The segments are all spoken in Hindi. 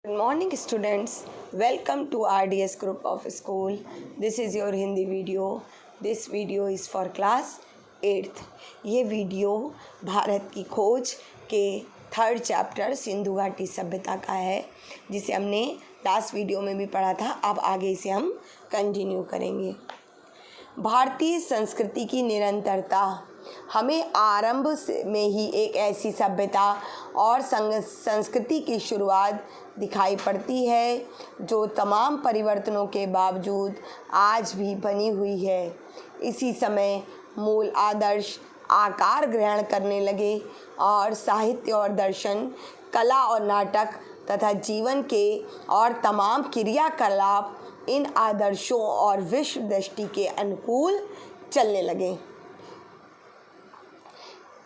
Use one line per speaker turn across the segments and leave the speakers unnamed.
Good morning students, welcome to RDS group of school. This is your Hindi video. This video is for class 8th. ये वीडियो भारत की खोज के 3rd चैप्टर सिंधु घाटी सभ्यता का है, जिसे हमने लास्ट वीडियो में भी पढ़ा था। अब आगे इसे हम कंटिन्यू करेंगे। भारतीय संस्कृति की निरंतरता हमें आरंभ में ही एक ऐसी सभ्यता और संस्कृति की शुरुआत दिखाई पड़ती है जो तमाम परिवर्तनों के बावजूद आज भी बनी हुई है। इसी समय मूल आदर्श आकार ग्रहण करने लगे और साहित्य और दर्शन, कला और नाटक तथा जीवन के और तमाम क्रियाकलाप इन आदर्शों और विश्व दृष्टि के अनुकूल चलने लगे।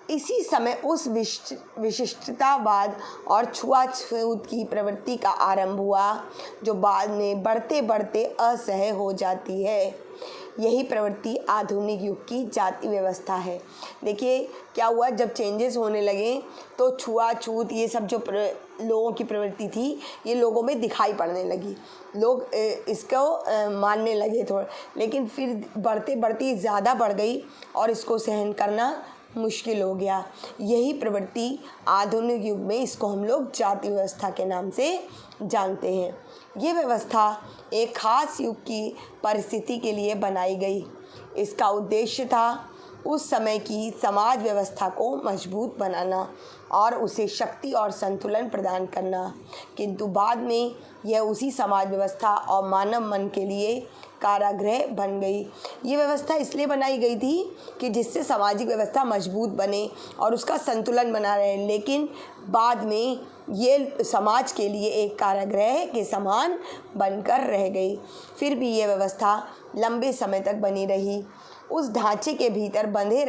इसी समय उस विशिष्टतावाद और छुआछूत की प्रवृत्ति का आरंभ हुआ, जो बाद में बढ़ते बढ़ते असह्य हो जाती है। यही प्रवृत्ति आधुनिक युग की जाति व्यवस्था है। देखिए क्या हुआ, जब चेंजेस होने लगे तो छुआछूत ये सब जो लोगों की प्रवृत्ति थी, ये लोगों में दिखाई पड़ने लगी। लोग इसको मानने लगे थोड़ा, लेकिन फिर बढ़ते बढ़ते ज़्यादा बढ़ गई और इसको सहन करना मुश्किल हो गया। यही प्रवृत्ति आधुनिक युग में, इसको हम लोग जाति व्यवस्था के नाम से जानते हैं। ये व्यवस्था एक खास युग की परिस्थिति के लिए बनाई गई। इसका उद्देश्य था उस समय की समाज व्यवस्था को मजबूत बनाना और उसे शक्ति और संतुलन प्रदान करना, किंतु बाद में यह उसी समाज व्यवस्था और मानव मन के लिए कारागृह बन गई। ये व्यवस्था इसलिए बनाई गई थी कि जिससे सामाजिक व्यवस्था मजबूत बने और उसका संतुलन बना रहे, लेकिन बाद में ये समाज के लिए एक कारागृह के समान बनकर रह गई। फिर भी ये व्यवस्था लंबे समय तक बनी रही। उस ढांचे के भीतर बंधे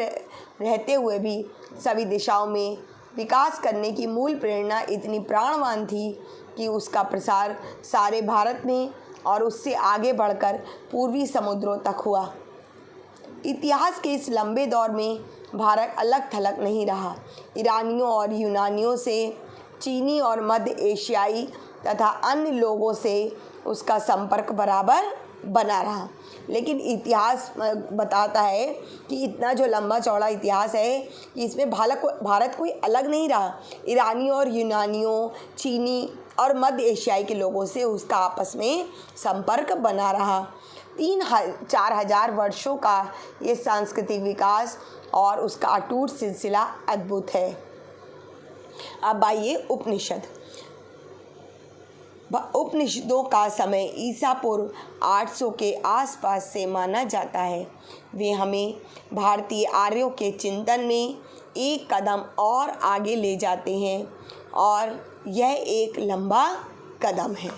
रहते हुए भी सभी दिशाओं में विकास करने की मूल प्रेरणा इतनी प्राणवान थी कि उसका प्रसार सारे भारत में और उससे आगे बढ़कर पूर्वी समुद्रों तक हुआ। इतिहास के इस लंबे दौर में भारत अलग थलग नहीं रहा। ईरानियों और यूनानियों से, चीनी और मध्य एशियाई तथा अन्य लोगों से उसका संपर्क बराबर बना रहा। लेकिन इतिहास बताता है कि इतना जो लंबा चौड़ा इतिहास है, इसमें भारत कोई अलग नहीं रहा। ईरानियों और यूनानियों, चीनी और मध्य एशियाई के लोगों से उसका आपस में संपर्क बना रहा। 3-4 हजार वर्षों का ये सांस्कृतिक विकास और उसका अटूट सिलसिला अद्भुत है। अब आइए उपनिषदों का समय ईसा पूर्व 800 के आसपास से माना जाता है। वे हमें भारतीय आर्यों के चिंतन में एक कदम और आगे ले जाते हैं, और यह एक लंबा कदम है।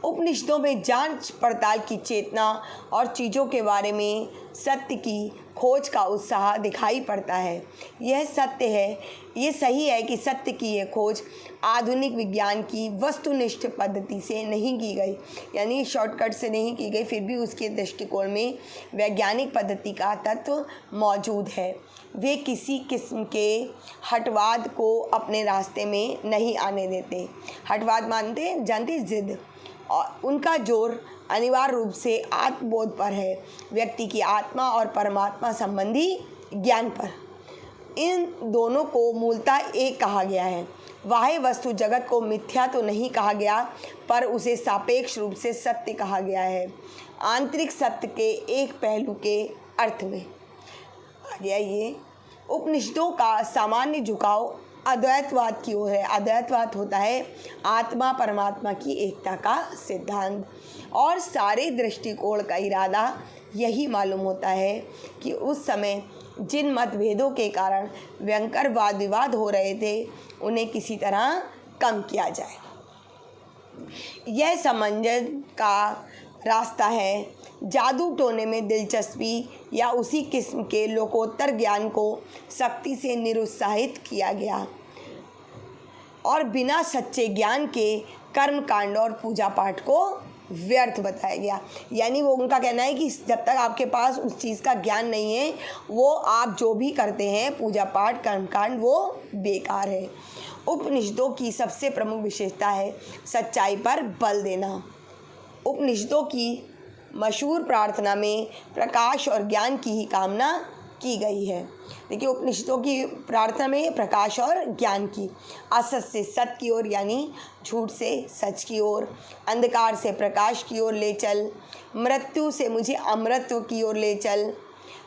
उपनिषदों में जांच पड़ताल की चेतना और चीज़ों के बारे में सत्य की खोज का उत्साह दिखाई पड़ता है। यह सत्य है, ये सही है कि सत्य की यह खोज आधुनिक विज्ञान की वस्तुनिष्ठ पद्धति से नहीं की गई, यानी शॉर्टकट से नहीं की गई। फिर भी उसके दृष्टिकोण में वैज्ञानिक पद्धति का तत्व मौजूद है। वे किसी किस्म के हठवाद को अपने रास्ते में नहीं आने देते। हठवाद जानते जिद, और उनका जोर अनिवार्य रूप से आत्मबोध पर है, व्यक्ति की आत्मा और परमात्मा संबंधी ज्ञान पर। इन दोनों को मूलतः एक कहा गया है। बाह्य वस्तु जगत को मिथ्या तो नहीं कहा गया, पर उसे सापेक्ष रूप से सत्य कहा गया है, आंतरिक सत्य के एक पहलू के अर्थ में। आगे आइए, उपनिषदों का सामान्य झुकाव अद्वैतवाद की ओर है। अद्वैतवाद होता है आत्मा परमात्मा की एकता का सिद्धांत, और सारे दृष्टिकोण का इरादा यही मालूम होता है कि उस समय जिन मतभेदों के कारण भयंकर वाद विवाद हो रहे थे, उन्हें किसी तरह कम किया जाए। यह समंजस का रास्ता है। जादू टोने में दिलचस्पी या उसी किस्म के लोकोत्तर ज्ञान को सख्ती से निरुत्साहित किया गया, और बिना सच्चे ज्ञान के कर्म कांड और पूजा पाठ को व्यर्थ बताया गया। यानी वो उनका कहना है कि जब तक आपके पास उस चीज़ का ज्ञान नहीं है, वो आप जो भी करते हैं पूजा पाठ कर्मकांड, वो बेकार है। उपनिषदों की सबसे प्रमुख विशेषता है सच्चाई पर बल देना। उपनिषदों की मशहूर प्रार्थना में प्रकाश और ज्ञान की ही कामना की गई है। देखिए, उपनिषदों की प्रार्थना में प्रकाश और ज्ञान की, असत से सत्य की ओर यानी झूठ से सच की ओर, अंधकार से प्रकाश की ओर ले चल, मृत्यु से मुझे अमृत की ओर ले चल।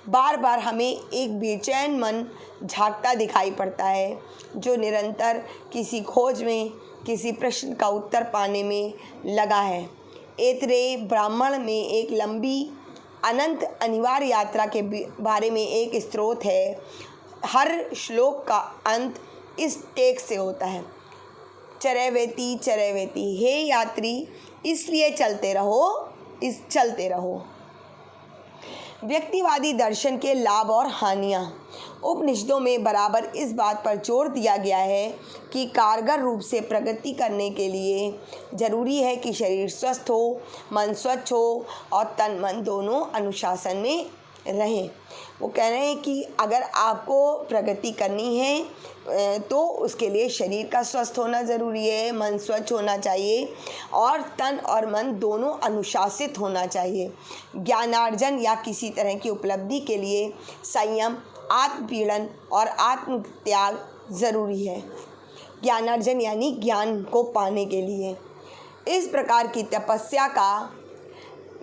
बार बार हमें एक बेचैन मन झांकता दिखाई पड़ता है जो निरंतर किसी खोज में, किसी प्रश्न का उत्तर पाने में लगा है। ऐतरेय ब्राह्मण में एक लंबी अनंत अनिवार्य यात्रा के बारे में एक स्रोत है। हर श्लोक का अंत इस टेक से होता है, चरैवेति चरैवेति, हे यात्री इसलिए चलते रहो। व्यक्तिवादी दर्शन के लाभ और हानियाँ। उपनिषदों में बराबर इस बात पर जोर दिया गया है कि कारगर रूप से प्रगति करने के लिए जरूरी है कि शरीर स्वस्थ हो, मन स्वच्छ हो और तन मन दोनों अनुशासन में रहें। वो कह रहे हैं कि अगर आपको प्रगति करनी है तो उसके लिए शरीर का स्वस्थ होना ज़रूरी है, मन स्वच्छ होना चाहिए और तन और मन दोनों अनुशासित होना चाहिए। ज्ञानार्जन या किसी तरह की उपलब्धि के लिए संयम, आत्मपीड़न और आत्मत्याग ज़रूरी है। ज्ञानार्जन यानी ज्ञान को पाने के लिए इस प्रकार की तपस्या का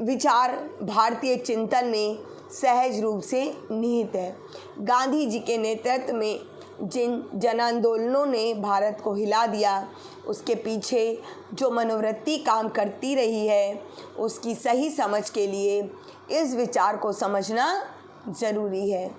विचार भारतीय चिंतन में सहज रूप से निहित है। गांधी जी के नेतृत्व में जिन जन आंदोलनों ने भारत को हिला दिया, उसके पीछे जो मनोवृत्ति काम करती रही है, उसकी सही समझ के लिए इस विचार को समझना ज़रूरी है।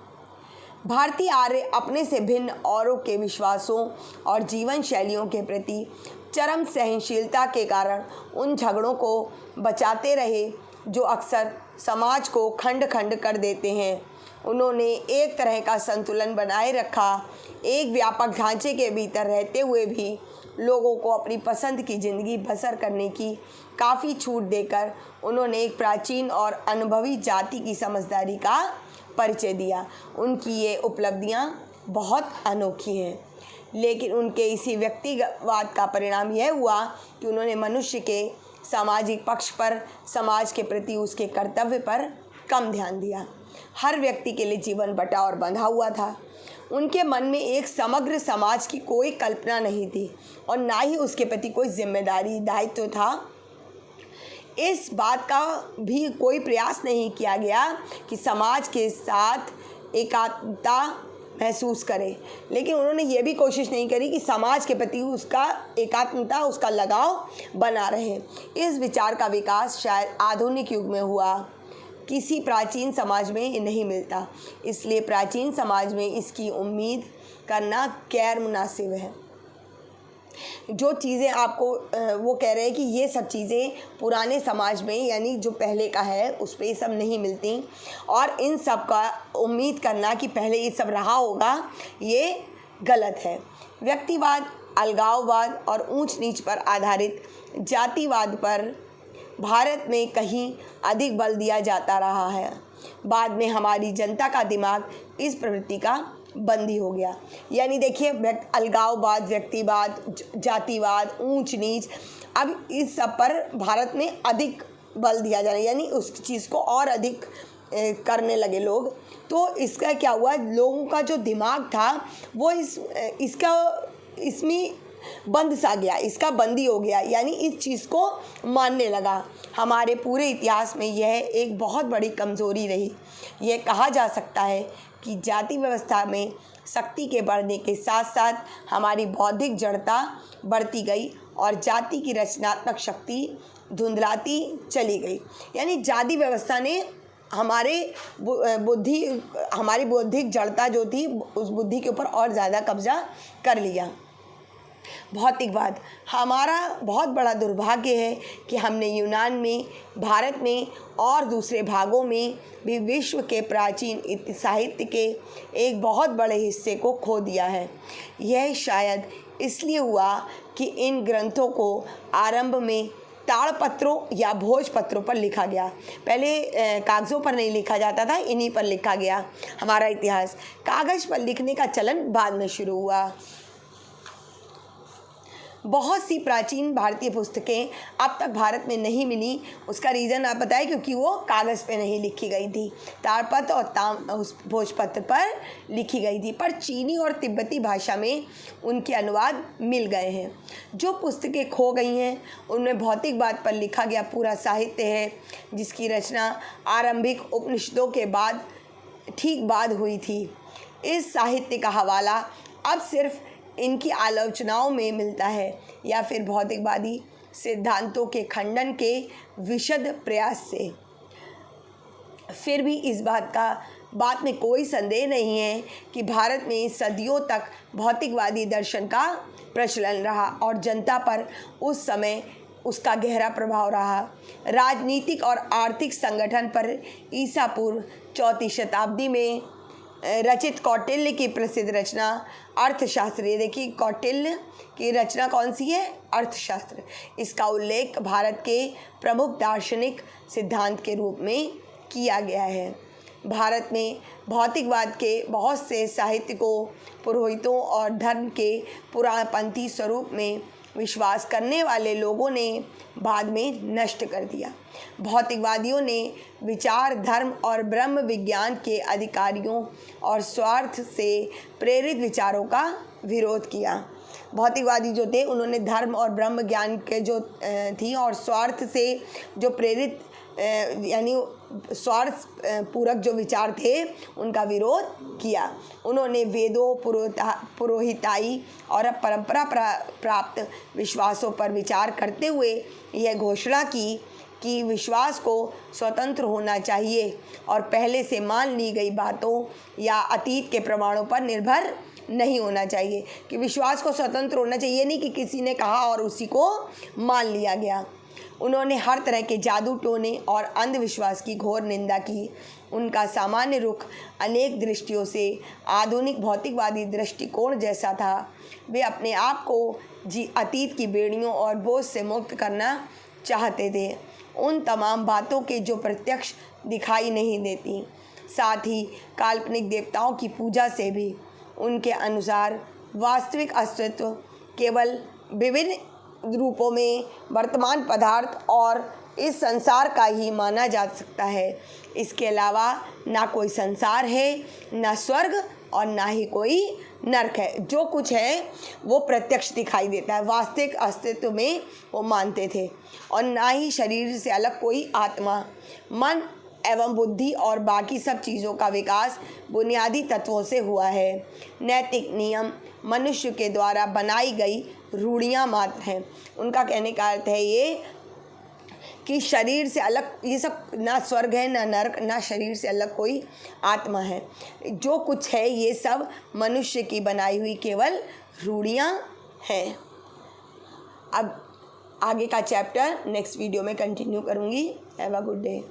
भारतीय आर्य अपने से भिन्न औरों के विश्वासों और जीवन शैलियों के प्रति चरम सहनशीलता के कारण उन झगड़ों को बचाते रहे जो अक्सर समाज को खंड खंड कर देते हैं। उन्होंने एक तरह का संतुलन बनाए रखा। एक व्यापक ढांचे के भीतर रहते हुए भी लोगों को अपनी पसंद की ज़िंदगी बसर करने की काफ़ी छूट देकर उन्होंने एक प्राचीन और अनुभवी जाति की समझदारी का परिचय दिया। उनकी ये उपलब्धियां बहुत अनोखी हैं, लेकिन उनके इसी व्यक्तिवाद का परिणाम यह हुआ कि उन्होंने मनुष्य के सामाजिक पक्ष पर, समाज के प्रति उसके कर्तव्य पर कम ध्यान दिया। हर व्यक्ति के लिए जीवन बटा और बंधा हुआ था। उनके मन में एक समग्र समाज की कोई कल्पना नहीं थी और ना ही उसके प्रति कोई जिम्मेदारी, दायित्व था। इस बात का भी कोई प्रयास नहीं किया गया कि समाज के साथ एकात्मता महसूस करे, लेकिन उन्होंने ये भी कोशिश नहीं करी कि समाज के प्रति उसका एकात्मता, उसका लगाव बना रहे। इस विचार का विकास शायद आधुनिक युग में हुआ, किसी प्राचीन समाज में ये नहीं मिलता। इसलिए प्राचीन समाज में इसकी उम्मीद करना गैर मुनासिब है। जो चीज़ें आपको वो कह रहे हैं कि ये सब चीज़ें पुराने समाज में यानी जो पहले का है उस पर ये सब नहीं मिलती, और इन सब का उम्मीद करना कि पहले ये सब रहा होगा, ये गलत है। व्यक्तिवाद, अलगाववाद और ऊंच नीच पर आधारित जातिवाद पर भारत में कहीं अधिक बल दिया जाता रहा है। बाद में हमारी जनता का दिमाग इस प्रवृत्ति का बंदी हो गया। यानी देखिए, अलगाववाद, व्यक्तिवाद, जातिवाद, ऊंच नीच, अब इस सब पर भारत में अधिक बल दिया जा रहा है, यानी उस चीज़ को और अधिक करने लगे लोग। तो इसका क्या हुआ, लोगों का जो दिमाग था वो इसमें बंद सा गया, इसका बंदी हो गया, यानी इस चीज़ को मानने लगा। हमारे पूरे इतिहास में यह एक बहुत बड़ी कमज़ोरी रही। यह कहा जा सकता है कि जाति व्यवस्था में शक्ति के बढ़ने के साथ साथ हमारी बौद्धिक जड़ता बढ़ती गई और जाति की रचनात्मक शक्ति धुंधलाती चली गई। यानी जाति व्यवस्था ने हमारी बौद्धिक जड़ता जो थी उस बुद्धि के ऊपर और ज़्यादा कब्जा कर लिया। भौतिकवाद हमारा बहुत बड़ा दुर्भाग्य है कि हमने यूनान में, भारत में और दूसरे भागों में भी विश्व के प्राचीन साहित्य के एक बहुत बड़े हिस्से को खो दिया है। यह शायद इसलिए हुआ कि इन ग्रंथों को आरंभ में ताड़पत्रों या भोजपत्रों पर लिखा गया। पहले कागज़ों पर नहीं लिखा जाता था, इन्हीं पर लिखा गया। हमारा इतिहास कागज़ पर लिखने का चलन बाद में शुरू हुआ। बहुत सी प्राचीन भारतीय पुस्तकें अब तक भारत में नहीं मिली। उसका रीज़न आप बताएं, क्योंकि वो कागज़ पे नहीं लिखी गई थी, ताड़पत्र और उस भोजपत्र पर लिखी गई थी, पर चीनी और तिब्बती भाषा में उनके अनुवाद मिल गए हैं। जो पुस्तकें खो गई हैं उनमें भौतिकवाद पर लिखा गया पूरा साहित्य है, जिसकी रचना आरंभिक उपनिषदों के बाद ठीक बाद हुई थी। इस साहित्य का हवाला अब सिर्फ इनकी आलोचनाओं में मिलता है या फिर भौतिकवादी सिद्धांतों के खंडन के विशद प्रयास से। फिर भी इस बात में कोई संदेह नहीं है कि भारत में सदियों तक भौतिकवादी दर्शन का प्रचलन रहा और जनता पर उस समय उसका गहरा प्रभाव रहा। राजनीतिक और आर्थिक संगठन पर ईसा पूर्व 4वीं शताब्दी में रचित कौटिल्य की प्रसिद्ध रचना अर्थशास्त्र, ये देखिए कौटिल्य की रचना कौन सी है, अर्थशास्त्र, इसका उल्लेख भारत के प्रमुख दार्शनिक सिद्धांत के रूप में किया गया है। भारत में भौतिकवाद के बहुत से साहित्य को पुरोहितों और धर्म के पुराणपंथी स्वरूप में विश्वास करने वाले लोगों ने बाद में नष्ट कर दिया। भौतिकवादियों ने विचार, धर्म और ब्रह्म विज्ञान के अधिकारियों और स्वार्थ से प्रेरित विचारों का विरोध किया। भौतिकवादी जो थे उन्होंने धर्म और ब्रह्म ज्ञान के जो थी और स्वार्थ से जो प्रेरित यानी स्वार्थ पूरक जो विचार थे उनका विरोध किया। उन्होंने वेदों, पुरोहिताई और परंपरा प्राप्त विश्वासों पर विचार करते हुए यह घोषणा की कि विश्वास को स्वतंत्र होना चाहिए और पहले से मान ली गई बातों या अतीत के प्रमाणों पर निर्भर नहीं होना चाहिए। कि विश्वास को स्वतंत्र होना चाहिए, नहीं कि किसी ने कहा और उसी को मान लिया गया। उन्होंने हर तरह के जादू टोने और अंधविश्वास की घोर निंदा की। उनका सामान्य रुख अनेक दृष्टियों से आधुनिक भौतिकवादी दृष्टिकोण जैसा था। वे अपने आप को अतीत की बेड़ियों और बोझ से मुक्त करना चाहते थे, उन तमाम बातों के जो प्रत्यक्ष दिखाई नहीं देती, साथ ही काल्पनिक देवताओं की पूजा से भी। उनके अनुसार वास्तविक अस्तित्व केवल विभिन्न रूपों में वर्तमान पदार्थ और इस संसार का ही माना जा सकता है। इसके अलावा ना कोई संसार है, ना स्वर्ग और ना ही कोई नरक है। जो कुछ है वो प्रत्यक्ष दिखाई देता है, वास्तविक अस्तित्व में वो मानते थे। और ना ही शरीर से अलग कोई आत्मा, मन एवं बुद्धि और बाकी सब चीज़ों का विकास बुनियादी तत्वों से हुआ है। नैतिक नियम मनुष्य के द्वारा बनाई गई रूढ़ियाँ मात्र हैं। उनका कहने का अर्थ है ये कि शरीर से अलग ये सब, ना स्वर्ग है, ना नरक, ना शरीर से अलग कोई आत्मा है। जो कुछ है ये सब मनुष्य की बनाई हुई केवल रूढ़ियाँ हैं। अब आगे का चैप्टर नेक्स्ट वीडियो में कंटिन्यू करूँगी। Have a good day.